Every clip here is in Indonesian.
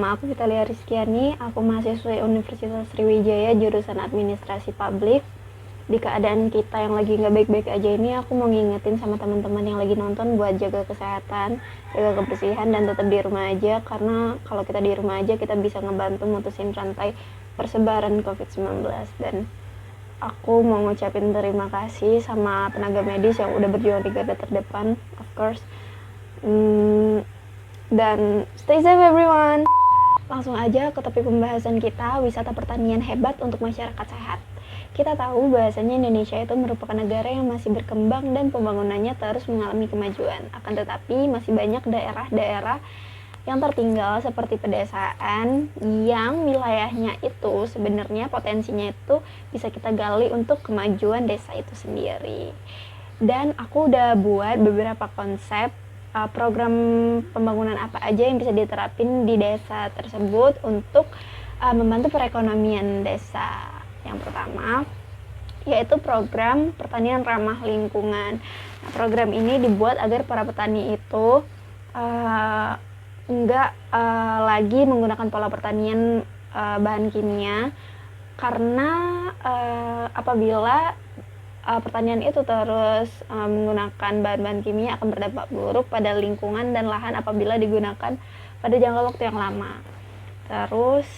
Nama aku Vitalia Rizkyani, aku mahasiswa Universitas Sriwijaya jurusan Administrasi Publik. Di keadaan kita yang lagi nggak baik-baik aja ini, aku mau ngingetin sama teman-teman yang lagi nonton buat jaga kesehatan, jaga kebersihan, dan tetap di rumah aja. Karena kalau kita di rumah aja, kita bisa ngebantu mutusin rantai persebaran COVID-19. Dan aku mau ngucapin terima kasih sama tenaga medis yang udah berjuang di garda terdepan, of course. Dan stay safe everyone. Langsung aja ke topik pembahasan kita, wisata pertanian hebat untuk masyarakat sehat. Kita tahu bahasanya Indonesia itu merupakan negara yang masih berkembang dan pembangunannya terus mengalami kemajuan. Akan tetapi masih banyak daerah-daerah yang tertinggal seperti pedesaan yang wilayahnya itu sebenarnya potensinya itu bisa kita gali untuk kemajuan desa itu sendiri. Dan aku udah buat beberapa konsep program pembangunan apa aja yang bisa diterapin di desa tersebut untuk membantu perekonomian desa. Yang pertama yaitu program pertanian ramah lingkungan. Nah, program ini dibuat agar para petani itu enggak lagi menggunakan pola pertanian bahan kimia, karena apabila pertanian itu terus menggunakan bahan-bahan kimia akan berdampak buruk pada lingkungan dan lahan apabila digunakan pada jangka waktu yang lama. Terus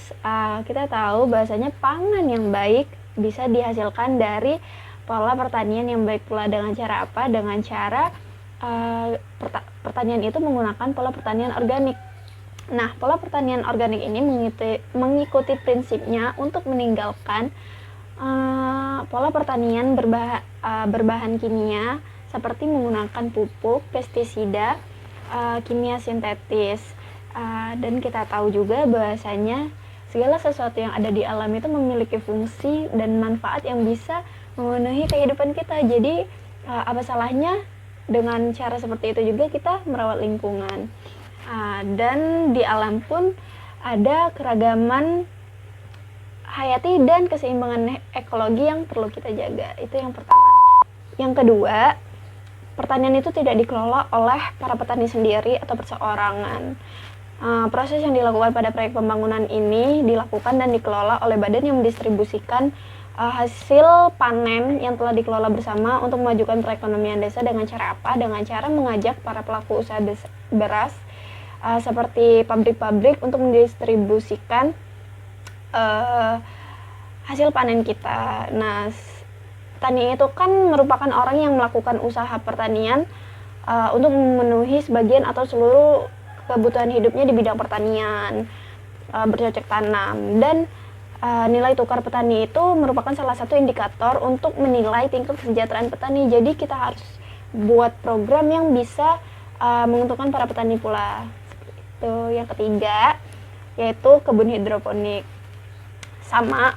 kita tahu bahwasanya pangan yang baik bisa dihasilkan dari pola pertanian yang baik pula. Dengan cara apa? Dengan cara pertanian itu menggunakan pola pertanian organik. Nah, pola pertanian organik ini mengikuti prinsipnya untuk meninggalkan pola pertanian berbahan kimia seperti menggunakan pupuk, pestisida, kimia sintetis. Dan kita tahu juga bahwasanya segala sesuatu yang ada di alam itu memiliki fungsi dan manfaat yang bisa memenuhi kehidupan kita. Jadi apa salahnya dengan cara seperti itu juga kita merawat lingkungan. Dan di alam pun ada keragaman hayati dan keseimbangan ekologi yang perlu kita jaga. Itu yang pertama. Yang kedua, pertanian itu tidak dikelola oleh para petani sendiri atau perseorangan. Proses yang dilakukan pada proyek pembangunan ini dilakukan dan dikelola oleh badan yang mendistribusikan hasil panen yang telah dikelola bersama untuk memajukan perekonomian desa. Dengan cara apa? Dengan cara mengajak para pelaku usaha beras seperti pabrik-pabrik untuk mendistribusikan hasil panen kita. Nah, petani itu kan merupakan orang yang melakukan usaha pertanian untuk memenuhi sebagian atau seluruh kebutuhan hidupnya di bidang pertanian, bercocok tanam. Dan nilai tukar petani itu merupakan salah satu indikator untuk menilai tingkat kesejahteraan petani. Jadi kita harus buat program yang bisa menguntungkan para petani pula. Itu yang ketiga, yaitu kebun hidroponik. Sama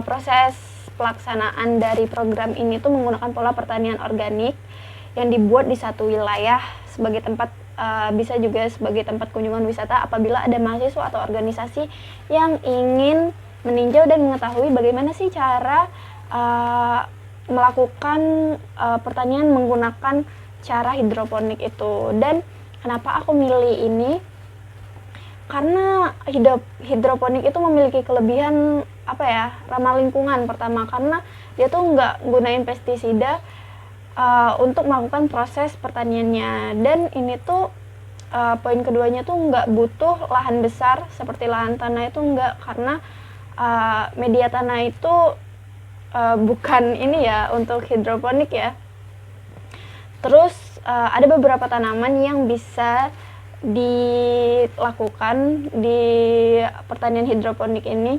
proses pelaksanaan dari program ini tuh menggunakan pola pertanian organik yang dibuat di satu wilayah sebagai tempat, bisa juga sebagai tempat kunjungan wisata apabila ada mahasiswa atau organisasi yang ingin meninjau dan mengetahui bagaimana sih cara melakukan pertanian menggunakan cara hidroponik itu. Dan kenapa aku milih ini? Karena hidroponik itu memiliki kelebihan ramah lingkungan. Pertama, karena dia tuh nggak gunain pestisida untuk melakukan proses pertaniannya. Dan ini tuh poin keduanya tuh nggak butuh lahan besar seperti lahan tanah itu, nggak, karena media tanah itu bukan ini ya untuk hidroponik ya. Terus ada beberapa tanaman yang bisa dilakukan di pertanian hidroponik ini,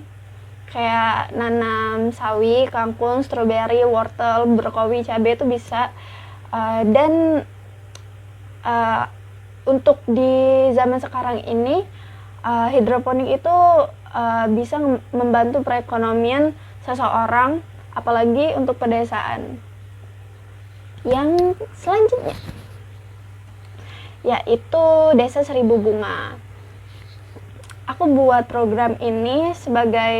kayak nanam sawi, kangkung, stroberi, wortel, brokoli, cabai itu bisa. Dan untuk di zaman sekarang ini hidroponik itu bisa membantu perekonomian seseorang, apalagi untuk pedesaan. Yang selanjutnya yaitu Desa Seribu Bunga. Aku buat program ini sebagai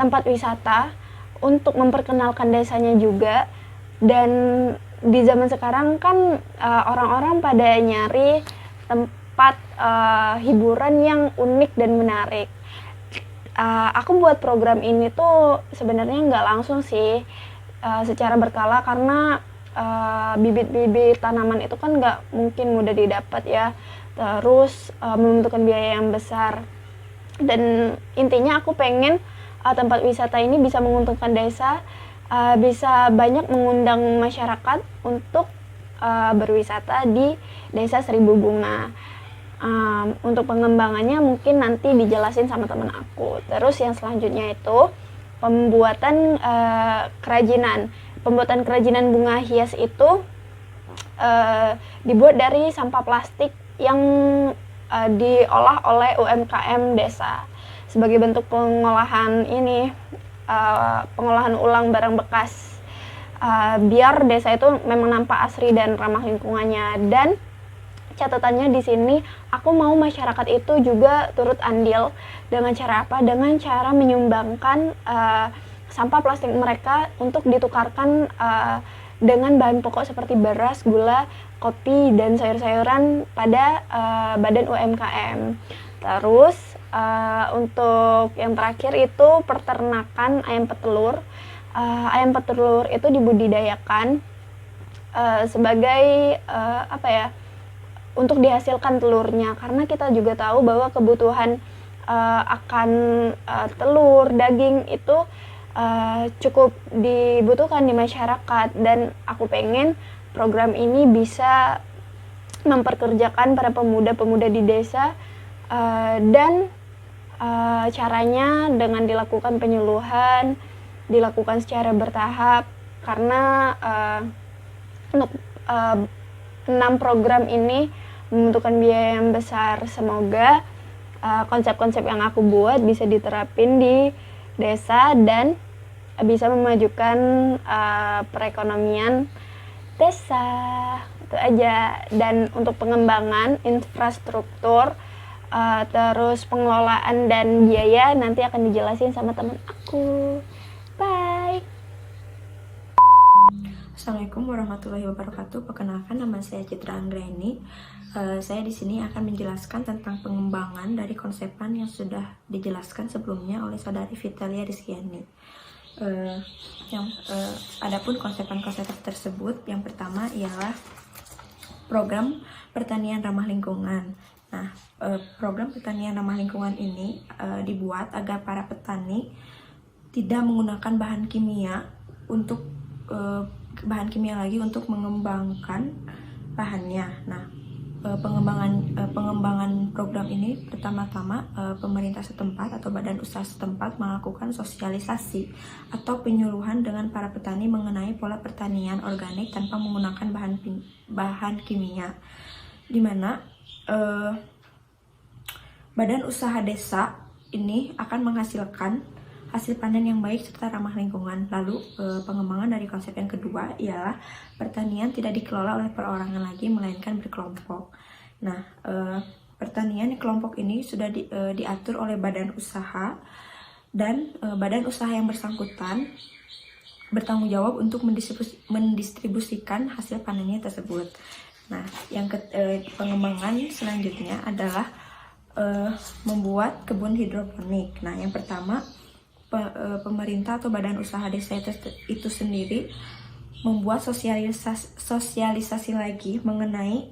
tempat wisata untuk memperkenalkan desanya juga. Dan di zaman sekarang kan orang-orang pada nyari tempat hiburan yang unik dan menarik. Aku buat program ini tuh sebenarnya nggak langsung sih, secara berkala, karena bibit-bibit tanaman itu kan nggak mungkin mudah didapat ya, terus membutuhkan biaya yang besar. Dan intinya aku pengen tempat wisata ini bisa menguntungkan desa, bisa banyak mengundang masyarakat untuk berwisata di Desa Seribu Bunga. Untuk pengembangannya mungkin nanti dijelasin sama teman aku. Terus yang selanjutnya itu pembuatan kerajinan. Pembuatan kerajinan bunga hias itu dibuat dari sampah plastik yang diolah oleh UMKM desa sebagai bentuk pengolahan ini, pengolahan ulang barang bekas, biar desa itu memang nampak asri dan ramah lingkungannya. Dan catatannya di sini, aku mau masyarakat itu juga turut andil. Dengan cara apa? Dengan cara menyumbangkan sampah plastik mereka untuk ditukarkan dengan bahan pokok seperti beras, gula, kopi, dan sayur-sayuran pada badan UMKM. Terus untuk yang terakhir itu peternakan ayam petelur. Ayam petelur itu dibudidayakan sebagai untuk dihasilkan telurnya, karena kita juga tahu bahwa kebutuhan akan telur, daging itu cukup dibutuhkan di masyarakat. Dan aku pengen program ini bisa memperkerjakan para pemuda-pemuda di desa, dan caranya dengan dilakukan penyuluhan, dilakukan secara bertahap, karena untuk 6 program ini membutuhkan biaya yang besar. Semoga konsep-konsep yang aku buat bisa diterapin di desa dan bisa memajukan perekonomian desa. Itu aja. Dan untuk pengembangan infrastruktur, terus pengelolaan dan biaya nanti akan dijelasin sama teman aku. Bye. Assalamualaikum warahmatullahi wabarakatuh. Perkenalkan, nama saya Citra Anggraini. Saya di sini akan menjelaskan tentang pengembangan dari konsepan yang sudah dijelaskan sebelumnya oleh saudari Vitalia Rizkyani. Adapun konsepan-konsepan tersebut, yang pertama ialah program pertanian ramah lingkungan. Nah, program pertanian ramah lingkungan ini dibuat agar para petani tidak menggunakan bahan kimia untuk mengembangkan bahannya. Nah, pengembangan program ini pertama-tama pemerintah setempat atau badan usaha setempat melakukan sosialisasi atau penyuluhan dengan para petani mengenai pola pertanian organik tanpa menggunakan bahan kimia, di mana badan usaha desa ini akan menghasilkan hasil panen yang baik serta ramah lingkungan. Lalu pengembangan dari konsep yang kedua ialah pertanian tidak dikelola oleh perorangan lagi, melainkan berkelompok. Nah, pertanian kelompok ini sudah diatur oleh badan usaha, dan badan usaha yang bersangkutan bertanggung jawab untuk mendistribusikan hasil panennya tersebut. Nah, pengembangan selanjutnya adalah membuat kebun hidroponik. Nah, yang pertama, pemerintah atau badan usaha desa itu sendiri membuat sosialisasi lagi mengenai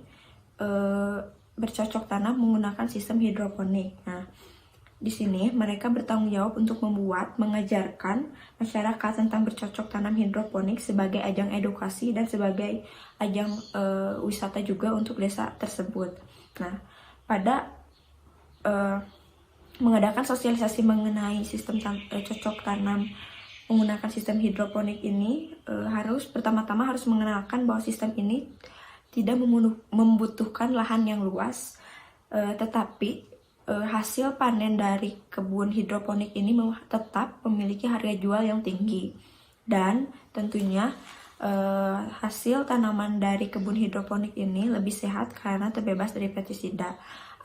bercocok tanam menggunakan sistem hidroponik. Nah, di sini mereka bertanggung jawab untuk mengajarkan masyarakat tentang bercocok tanam hidroponik sebagai ajang edukasi dan sebagai ajang wisata juga untuk desa tersebut. Nah, pada mengadakan sosialisasi mengenai sistem cocok tanam menggunakan sistem hidroponik ini, pertama-tama harus mengenalkan bahwa sistem ini tidak membutuhkan lahan yang luas, tetapi hasil panen dari kebun hidroponik ini tetap memiliki harga jual yang tinggi, dan tentunya hasil tanaman dari kebun hidroponik ini lebih sehat karena terbebas dari pestisida.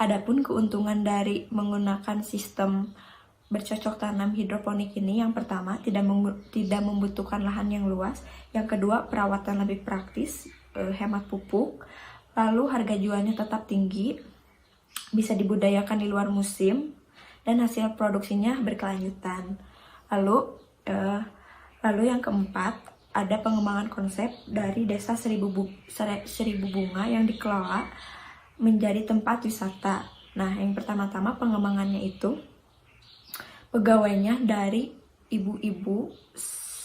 Adapun keuntungan dari menggunakan sistem bercocok tanam hidroponik ini, yang pertama tidak membutuhkan lahan yang luas, yang kedua perawatan lebih praktis, hemat pupuk, lalu harga jualnya tetap tinggi, bisa dibudidayakan di luar musim, dan hasil produksinya berkelanjutan. Lalu yang keempat, ada pengembangan konsep dari desa Seribu Bunga yang dikelola menjadi tempat wisata. Nah, yang pertama-tama pengembangannya itu pegawainya dari ibu-ibu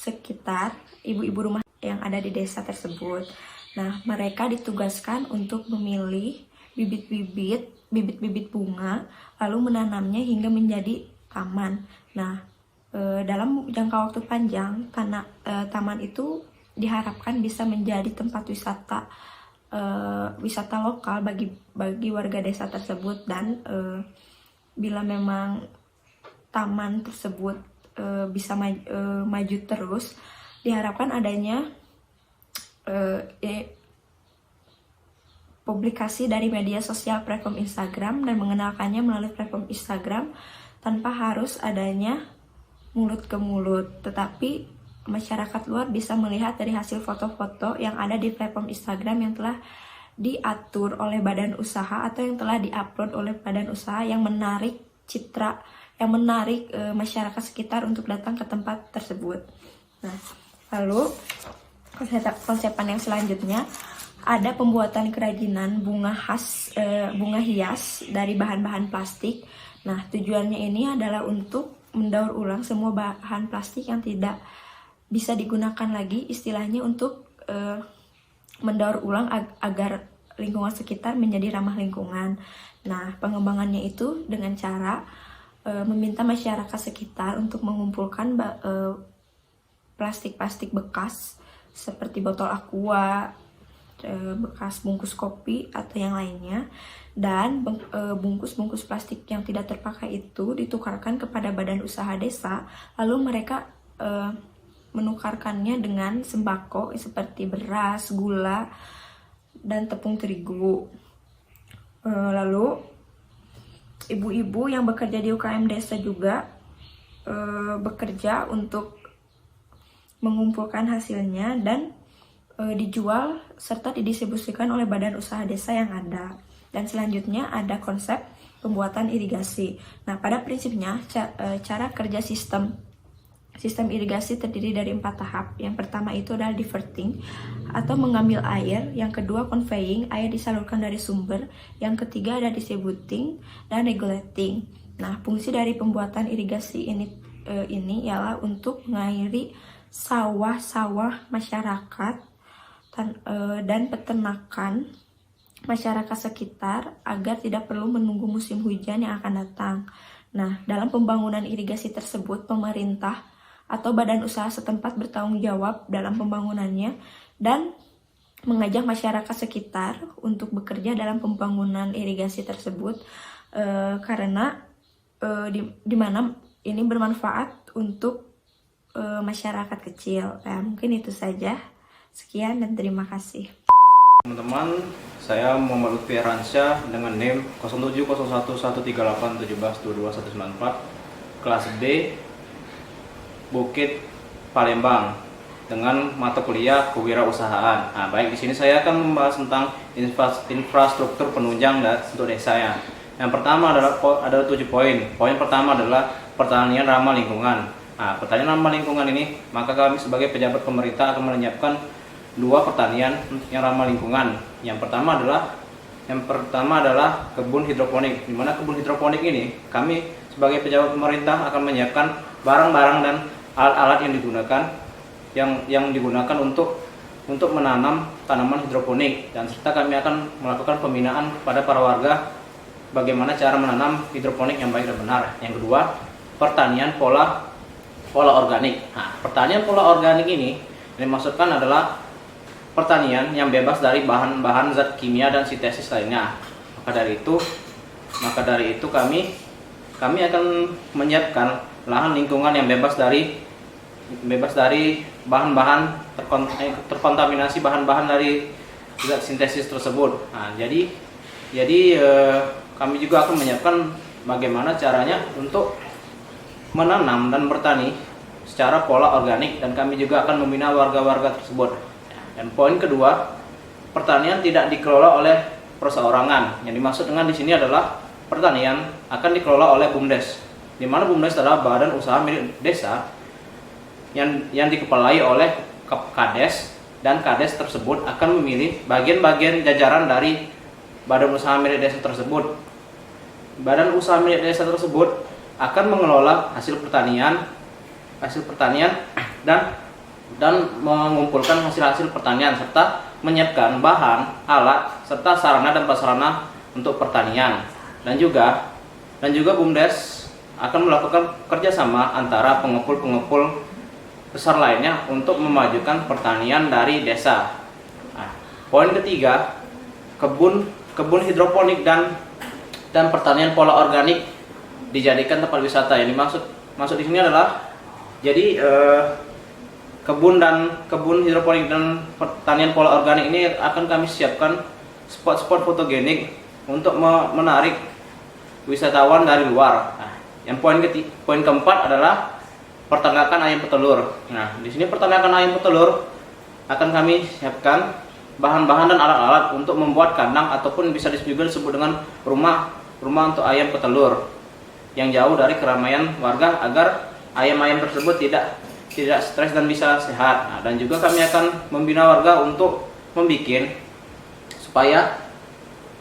sekitar, ibu-ibu rumah yang ada di desa tersebut. Nah, mereka ditugaskan untuk memilih bibit-bibit bunga, lalu menanamnya hingga menjadi taman. Nah, dalam jangka waktu panjang, taman itu diharapkan bisa menjadi tempat wisata lokal bagi warga desa tersebut. Dan bila memang taman tersebut bisa maju terus, diharapkan adanya publikasi dari media sosial platform Instagram dan mengenalkannya melalui platform Instagram tanpa harus adanya mulut ke mulut, tetapi masyarakat luar bisa melihat dari hasil foto-foto yang ada di platform Instagram yang telah diatur oleh badan usaha atau yang telah diupload oleh badan usaha, yang menarik citra, yang menarik masyarakat sekitar untuk datang ke tempat tersebut. Nah, lalu konsepan yang selanjutnya ada pembuatan kerajinan bunga hias dari bahan-bahan plastik. Nah, tujuannya ini adalah untuk mendaur ulang semua bahan plastik yang tidak bisa digunakan lagi, istilahnya untuk mendaur ulang agar lingkungan sekitar menjadi ramah lingkungan. Nah, pengembangannya itu dengan cara meminta masyarakat sekitar untuk mengumpulkan plastik-plastik bekas seperti botol aqua, bekas bungkus kopi atau yang lainnya, dan bungkus-bungkus plastik yang tidak terpakai itu ditukarkan kepada badan usaha desa, lalu mereka menukarkannya dengan sembako seperti beras, gula, dan tepung terigu. Lalu ibu-ibu yang bekerja di UKM desa juga bekerja untuk mengumpulkan hasilnya dan dijual serta didistribusikan oleh badan usaha desa yang ada. Dan selanjutnya ada konsep pembuatan irigasi. Nah, pada prinsipnya cara kerja sistem irigasi terdiri dari 4 tahap. Yang pertama itu adalah diverting atau mengambil air, yang kedua conveying, air disalurkan dari sumber, yang ketiga ada distributing dan regulating. Nah, fungsi dari pembuatan irigasi ini ialah untuk mengairi sawah-sawah masyarakat dan peternakan masyarakat sekitar agar tidak perlu menunggu musim hujan yang akan datang. Nah, dalam pembangunan irigasi tersebut, pemerintah atau badan usaha setempat bertanggung jawab dalam pembangunannya dan mengajak masyarakat sekitar untuk bekerja dalam pembangunan irigasi tersebut, karena di mana ini bermanfaat untuk masyarakat kecil. Mungkin itu saja. Sekian dan terima kasih. Teman-teman, saya Muhammad Lutfi Ransyah dengan NIM 07011717229194, kelas D, Bukit Palembang, dengan mata kuliah kewirausahaan. Nah, baik, di sini saya akan membahas tentang infrastruktur penunjang untuk desa ya. Yang pertama adalah ada 7 poin. Poin pertama adalah pertanian ramah lingkungan. Nah, pertanian ramah lingkungan ini, maka kami sebagai pejabat pemerintah akan menyiapkan 2 pertanian yang ramah lingkungan. Yang pertama adalah kebun hidroponik. Di mana kebun hidroponik ini kami sebagai pejabat pemerintah akan menyiapkan barang-barang dan alat-alat yang digunakan untuk menanam tanaman hidroponik, dan serta kami akan melakukan pembinaan pada para warga bagaimana cara menanam hidroponik yang baik dan benar. Yang kedua, pertanian pola organik. Nah, pertanian pola organik ini dimaksudkan adalah pertanian yang bebas dari bahan-bahan zat kimia dan sintesis lainnya. Maka dari itu kami akan menyiapkan lahan lingkungan yang bebas dari bahan-bahan terkontaminasi bahan-bahan dari zat sintesis tersebut. Nah, jadi kami juga akan menyiapkan bagaimana caranya untuk menanam dan bertani secara pola organik, dan kami juga akan membina warga-warga tersebut. Dan poin kedua, pertanian tidak dikelola oleh perseorangan. Yang dimaksud dengan di sini adalah pertanian akan dikelola oleh BUMDes, di mana BUMDes adalah badan usaha milik desa yang dikepalai oleh Kades, dan Kades tersebut akan memilih bagian-bagian jajaran dari badan usaha milik desa tersebut. Badan usaha milik desa tersebut akan mengelola hasil pertanian dan mengumpulkan hasil-hasil pertanian serta menyiapkan bahan, alat, serta sarana dan prasarana untuk pertanian. Dan juga BUMDes akan melakukan kerjasama antara pengepul-pengepul besar lainnya untuk memajukan pertanian dari desa. Nah, poin ketiga, kebun hidroponik dan pertanian pola organik dijadikan tempat wisata. Yang maksud di sini adalah jadi kebun hidroponik dan pertanian pola organik ini akan kami siapkan spot-spot fotogenik untuk menarik wisatawan dari luar. Nah, yang poin keempat adalah peternakan ayam petelur. Nah, di sini peternakan ayam petelur akan kami siapkan bahan-bahan dan alat-alat untuk membuat kandang ataupun bisa juga disebut dengan rumah untuk ayam petelur yang jauh dari keramaian warga agar ayam-ayam tersebut tidak stres dan bisa sehat. Nah, dan juga kami akan membina warga untuk membuat supaya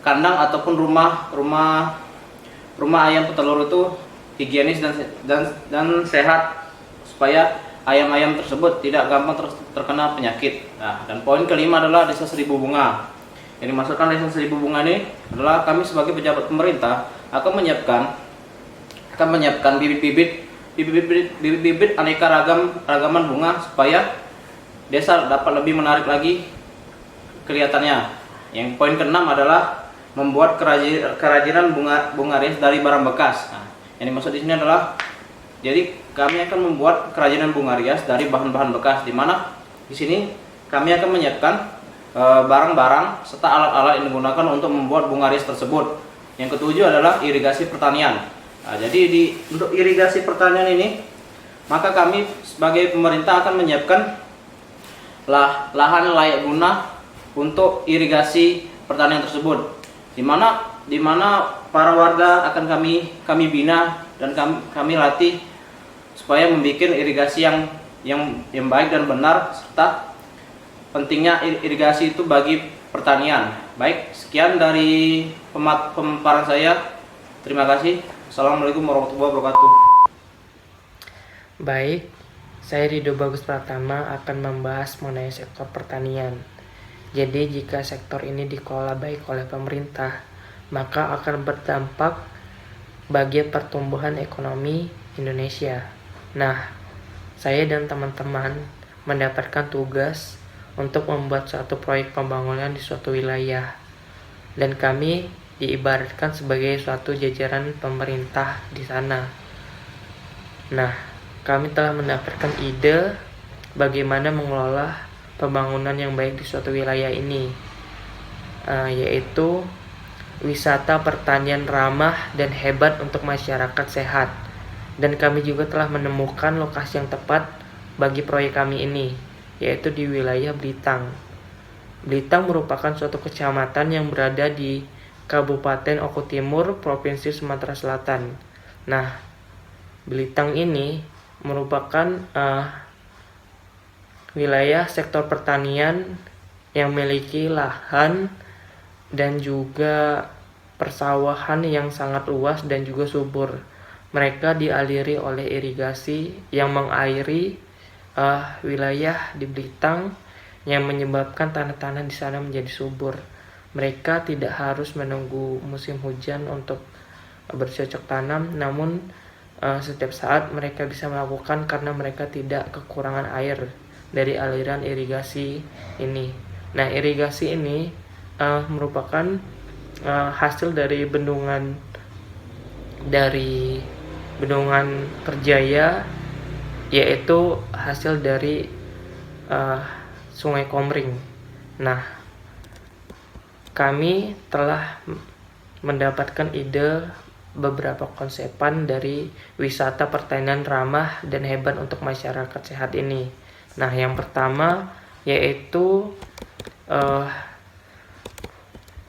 kandang ataupun rumah ayam petelur itu higienis dan sehat, supaya ayam-ayam tersebut tidak gampang terkena penyakit. Nah, dan poin kelima adalah desa seribu bunga. Yang dimaksudkan desa seribu bunga ini adalah kami sebagai pejabat pemerintah akan menyiapkan bibit aneka ragaman bunga supaya desa dapat lebih menarik lagi kelihatannya. Yang poin keenam adalah membuat kerajinan bunga rias dari barang bekas. Nah, yang dimaksud di sini adalah jadi kami akan membuat kerajinan bunga rias dari bahan-bahan bekas, di mana di sini kami akan menyiapkan barang-barang serta alat-alat yang digunakan untuk membuat bunga rias tersebut. Yang ketujuh adalah irigasi pertanian. Nah, jadi untuk irigasi pertanian ini, maka kami sebagai pemerintah akan menyiapkan lahan layak guna untuk irigasi pertanian tersebut, di mana para warga akan kami bina dan kami latih supaya membuat irigasi yang baik dan benar, serta pentingnya irigasi itu bagi pertanian. Baik, sekian dari pemaparan saya. Terima kasih. Assalamualaikum warahmatullahi wabarakatuh. Baik, saya Rido Bagus Pratama akan membahas mengenai sektor pertanian. Jadi jika sektor ini dikelola baik oleh pemerintah, maka akan berdampak bagi pertumbuhan ekonomi Indonesia. Nah, saya dan teman-teman mendapatkan tugas untuk membuat suatu proyek pembangunan di suatu wilayah, dan kami diibaratkan sebagai suatu jajaran pemerintah di sana. Nah, kami telah mendapatkan ide bagaimana mengelola pembangunan yang baik di suatu wilayah ini, yaitu wisata pertanian ramah dan hebat untuk masyarakat sehat. Dan kami juga telah menemukan lokasi yang tepat bagi proyek kami ini, yaitu di wilayah Blitang. Blitang merupakan suatu kecamatan yang berada di Kabupaten Oku Timur, Provinsi Sumatera Selatan. Nah, Blitang ini merupakan wilayah sektor pertanian yang memiliki lahan dan juga persawahan yang sangat luas dan juga subur. Mereka dialiri oleh irigasi yang mengairi wilayah di Blitang, yang menyebabkan tanah-tanah di sana menjadi subur. Mereka tidak harus menunggu musim hujan untuk bercocok tanam, namun setiap saat mereka bisa melakukan karena mereka tidak kekurangan air dari aliran irigasi ini. Nah, irigasi ini merupakan hasil dari bendungan Perjaya, yaitu hasil dari Sungai Komering. Nah, kami telah mendapatkan ide beberapa konsepan dari wisata pertanian ramah dan hebat untuk masyarakat sehat ini. Nah, yang pertama yaitu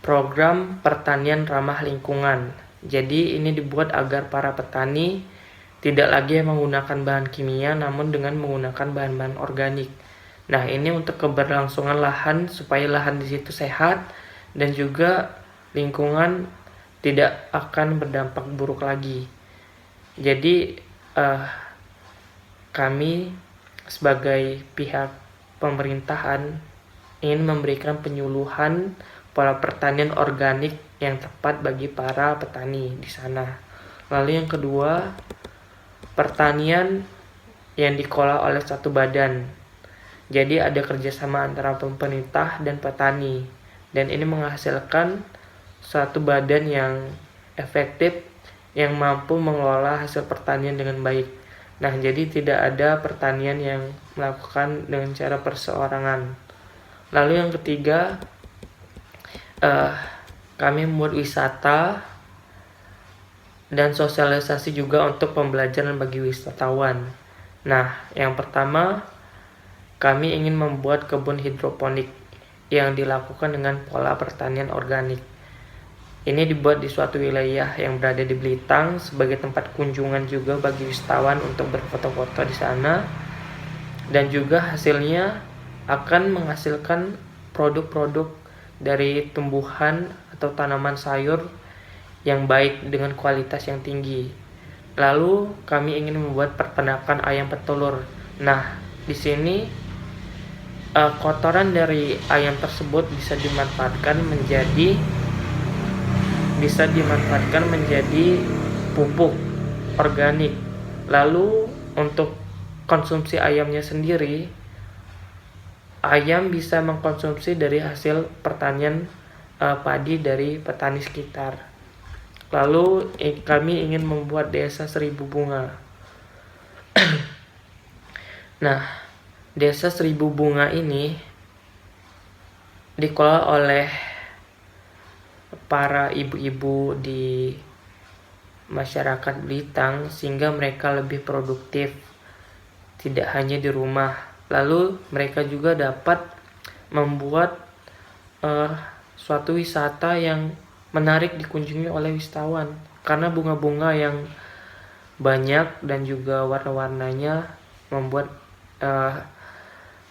program pertanian ramah lingkungan. Jadi ini dibuat agar para petani tidak lagi menggunakan bahan kimia namun dengan menggunakan bahan-bahan organik. Nah, ini untuk keberlangsungan lahan supaya lahan di situ sehat dan juga lingkungan tidak akan berdampak buruk lagi. Jadi kami sebagai pihak pemerintahan ingin memberikan penyuluhan pola pertanian organik yang tepat bagi para petani di sana. Lalu yang kedua, pertanian yang dikelola oleh satu badan. Jadi ada kerjasama antara pemerintah dan petani, dan ini menghasilkan suatu badan yang efektif yang mampu mengelola hasil pertanian dengan baik. Nah, jadi tidak ada pertanian yang melakukan dengan cara perseorangan. Lalu yang ketiga, kami membuat wisata dan sosialisasi juga untuk pembelajaran bagi wisatawan. Nah, yang pertama, kami ingin membuat kebun hidroponik yang dilakukan dengan pola pertanian organik. Ini dibuat di suatu wilayah yang berada di Belitung sebagai tempat kunjungan juga bagi wisatawan untuk berfoto-foto di sana. Dan juga hasilnya akan menghasilkan produk-produk dari tumbuhan atau tanaman sayur yang baik dengan kualitas yang tinggi. Lalu kami ingin membuat peternakan ayam petelur. Nah, di sini kotoran dari ayam tersebut bisa dimanfaatkan menjadi pupuk organik. Lalu untuk konsumsi ayamnya sendiri, ayam bisa mengkonsumsi dari hasil pertanian padi dari petani sekitar. Lalu kami ingin membuat desa 1000 bunga. Nah, desa 1000 bunga ini dikelola oleh para ibu-ibu di masyarakat Belitung sehingga mereka lebih produktif, tidak hanya di rumah. Lalu mereka juga dapat membuat suatu wisata yang menarik dikunjungi oleh wisatawan karena bunga-bunga yang banyak dan juga warna-warnanya membuat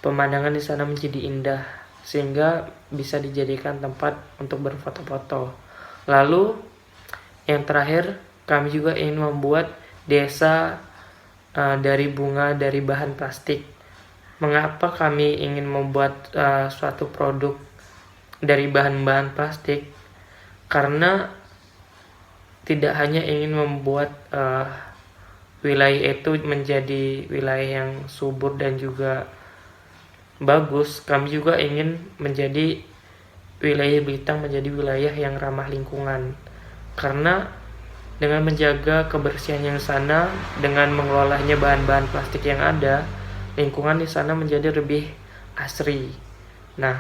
pemandangan di sana menjadi indah sehingga bisa dijadikan tempat untuk berfoto-foto. Lalu yang terakhir, kami juga ingin membuat desa dari bunga dari bahan plastik. Mengapa kami ingin membuat suatu produk dari bahan-bahan plastik? Karena tidak hanya ingin membuat wilayah itu menjadi wilayah yang subur dan juga bagus, kami juga ingin menjadi wilayah Belitung menjadi wilayah yang ramah lingkungan. Karena dengan menjaga kebersihan yang sana, dengan mengelolanya bahan-bahan plastik yang ada, lingkungan di sana menjadi lebih asri. Nah,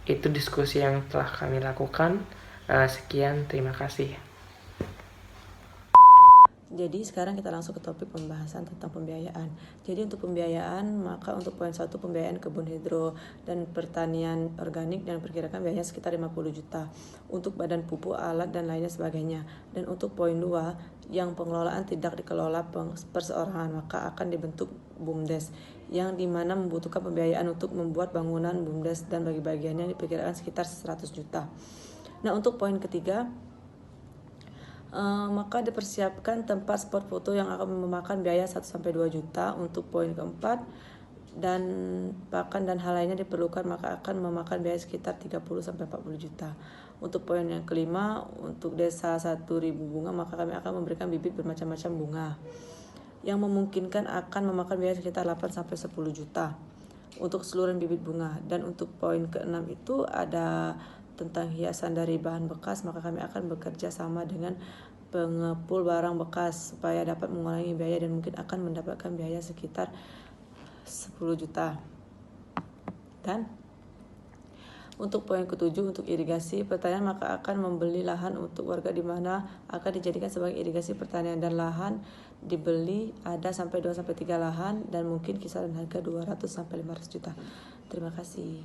itu diskusi yang telah kami lakukan. Sekian, terima kasih. Jadi sekarang kita langsung ke topik pembahasan tentang pembiayaan. Jadi untuk pembiayaan, maka untuk poin 1 pembiayaan kebun hidro dan pertanian organik dan perkirakan biayanya sekitar 50 juta. Untuk badan pupuk, alat dan lainnya sebagainya. Dan untuk poin 2, yang pengelolaan tidak dikelola perseorangan, maka akan dibentuk BUMDes yang dimana membutuhkan pembiayaan untuk membuat bangunan BUMDes dan bagi bagiannya diperkirakan sekitar 100 juta. Nah, untuk poin ketiga, maka dipersiapkan tempat spot foto yang akan memakan biaya 1-2 juta. Untuk poin keempat, dan pakan dan hal lainnya diperlukan maka akan memakan biaya sekitar 30-40 juta. Untuk poin yang kelima, untuk desa 1000 bunga maka kami akan memberikan bibit bermacam-macam bunga yang memungkinkan akan memakan biaya sekitar 8-10 juta untuk seluruh bibit bunga. Dan untuk poin keenam itu ada tentang hiasan dari bahan bekas, maka kami akan bekerja sama dengan pengepul barang bekas supaya dapat mengurangi biaya dan mungkin akan mendapatkan biaya sekitar 10 juta. Dan untuk poin ketujuh, untuk irigasi pertanian maka akan membeli lahan untuk warga di mana akan dijadikan sebagai irigasi pertanian, dan lahan dibeli ada sampai 2-3 lahan dan mungkin kisaran harga 200-500 juta. Terima kasih.